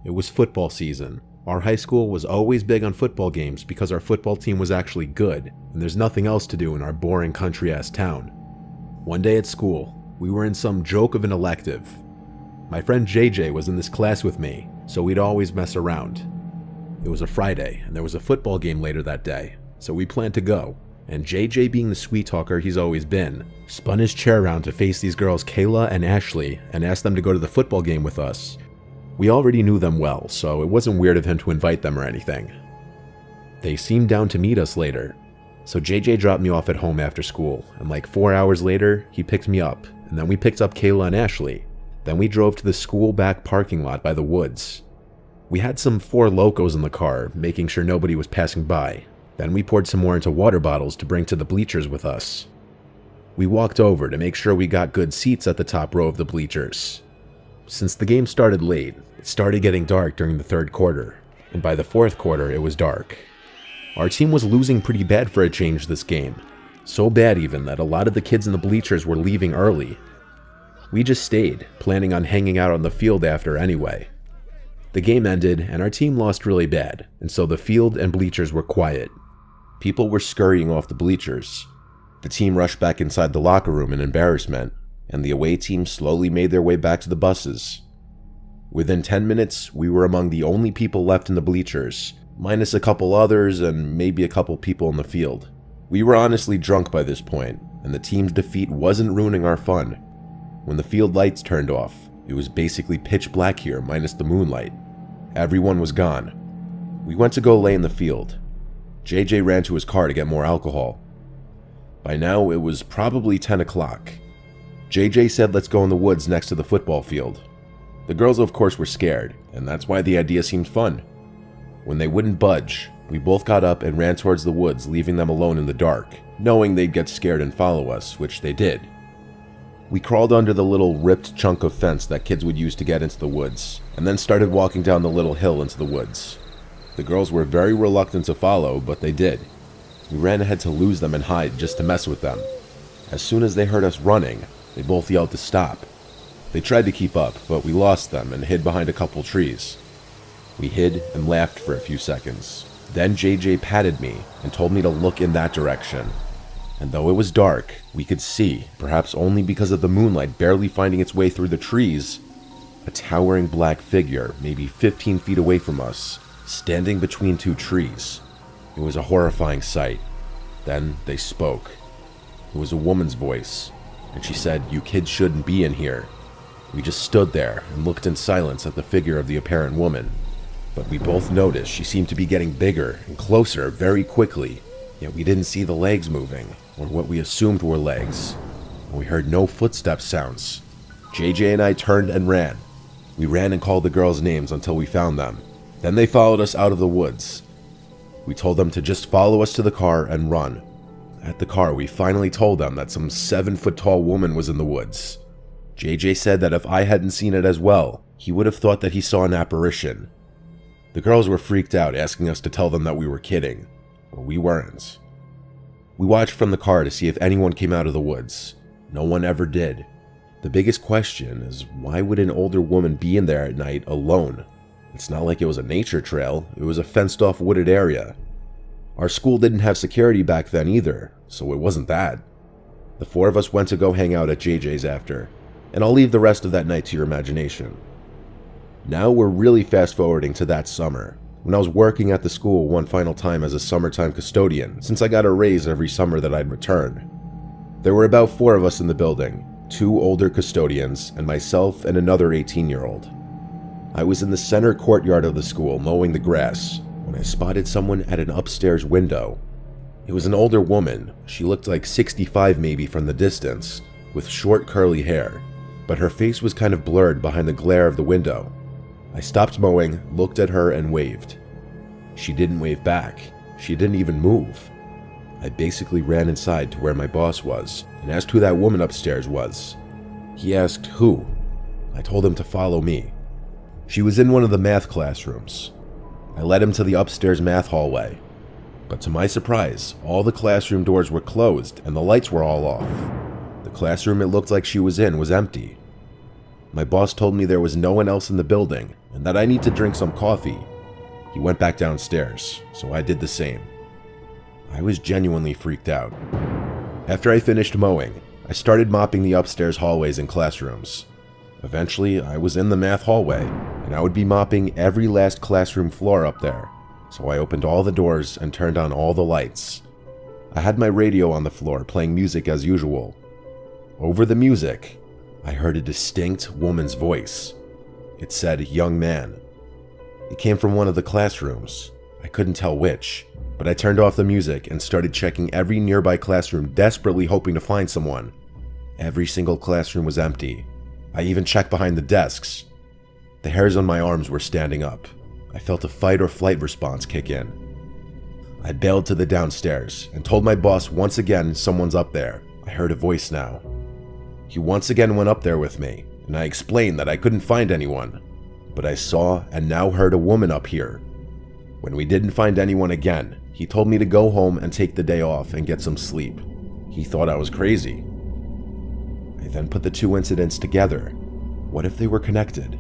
It was football season. Our high school was always big on football games because our football team was actually good, and there's nothing else to do in our boring country-ass town. One day at school, we were in some joke of an elective. My friend JJ was in this class with me, so we'd always mess around. It was a Friday, and there was a football game later that day, so we planned to go. And JJ, being the sweet talker he's always been, spun his chair around to face these girls Kayla and Ashley and asked them to go to the football game with us. We already knew them well, so it wasn't weird of him to invite them or anything. They seemed down to meet us later, so JJ dropped me off at home after school, and like 4 hours later, he picked me up, and then we picked up Kayla and Ashley. Then we drove to the school back parking lot by the woods. We had some Four Locos in the car, making sure nobody was passing by. Then we poured some more into water bottles to bring to the bleachers with us. We walked over to make sure we got good seats at the top row of the bleachers. Since the game started late, it started getting dark during the third quarter, and by the fourth quarter it was dark. Our team was losing pretty bad for a change this game, so bad even that a lot of the kids in the bleachers were leaving early. We just stayed, planning on hanging out on the field after anyway. The game ended and our team lost really bad, and so the field and bleachers were quiet. People were scurrying off the bleachers. The team rushed back inside the locker room in embarrassment, and the away team slowly made their way back to the buses. Within 10 minutes, we were among the only people left in the bleachers, minus a couple others and maybe a couple people in the field. We were honestly drunk by this point, and the team's defeat wasn't ruining our fun. When the field lights turned off, it was basically pitch black here minus the moonlight. Everyone was gone. We went to go lay in the field. JJ ran to his car to get more alcohol. By now, it was probably 10 o'clock. JJ said let's go in the woods next to the football field. The girls of course were scared, and that's why the idea seemed fun. When they wouldn't budge, we both got up and ran towards the woods, leaving them alone in the dark, knowing they'd get scared and follow us, which they did. We crawled under the little ripped chunk of fence that kids would use to get into the woods, and then started walking down the little hill into the woods. The girls were very reluctant to follow, but they did. We ran ahead to lose them and hide just to mess with them. As soon as they heard us running, they both yelled to stop. They tried to keep up, but we lost them and hid behind a couple trees. We hid and laughed for a few seconds. Then JJ patted me and told me to look in that direction. And though it was dark, we could see, perhaps only because of the moonlight barely finding its way through the trees, a towering black figure maybe 15 feet away from us, standing between two trees. It was a horrifying sight. Then they spoke. It was a woman's voice, and she said, "You kids shouldn't be in here." We just stood there and looked in silence at the figure of the apparent woman. But we both noticed she seemed to be getting bigger and closer very quickly, yet we didn't see the legs moving, or what we assumed were legs. And we heard no footstep sounds. JJ and I turned and ran. We ran and called the girls' names until we found them. Then they followed us out of the woods. We told them to just follow us to the car and run. At the car, we finally told them that some 7-foot-tall woman was in the woods. JJ said that if I hadn't seen it as well, he would have thought that he saw an apparition. The girls were freaked out, asking us to tell them that we were kidding, but we weren't. We watched from the car to see if anyone came out of the woods. No one ever did. The biggest question is, why would an older woman be in there at night alone? It's not like it was a nature trail, it was a fenced-off wooded area. Our school didn't have security back then either, so it wasn't that. The four of us went to go hang out at JJ's after, and I'll leave the rest of that night to your imagination. Now we're really fast-forwarding to that summer, when I was working at the school one final time as a summertime custodian, since I got a raise every summer that I'd return. There were about 4 of us in the building, 2 older custodians, and myself and another 18-year-old. I was in the center courtyard of the school mowing the grass when I spotted someone at an upstairs window. It was an older woman. She looked like 65 maybe from the distance, with short curly hair, but her face was kind of blurred behind the glare of the window. I stopped mowing, looked at her, and waved. She didn't wave back. She didn't even move. I basically ran inside to where my boss was and asked who that woman upstairs was. He asked who. I told him to follow me. She was in one of the math classrooms. I led him to the upstairs math hallway. But to my surprise, all the classroom doors were closed and the lights were all off. The classroom it looked like she was in was empty. My boss told me there was no one else in the building and that I need to drink some coffee. He went back downstairs, so I did the same. I was genuinely freaked out. After I finished mowing, I started mopping the upstairs hallways and classrooms. Eventually, I was in the math hallway, and I would be mopping every last classroom floor up there, so I opened all the doors and turned on all the lights. I had my radio on the floor playing music as usual. Over the music, I heard a distinct woman's voice. It said, "Young man." It came from one of the classrooms. I couldn't tell which, but I turned off the music and started checking every nearby classroom, desperately hoping to find someone. Every single classroom was empty. I even checked behind the desks. The hairs on my arms were standing up. I felt a fight or flight response kick in. I bailed to the downstairs and told my boss once again someone's up there. I heard a voice now. He once again went up there with me, and I explained that I couldn't find anyone, but I saw and now heard a woman up here. When we didn't find anyone again, he told me to go home and take the day off and get some sleep. He thought I was crazy. I then put the two incidents together. What if they were connected?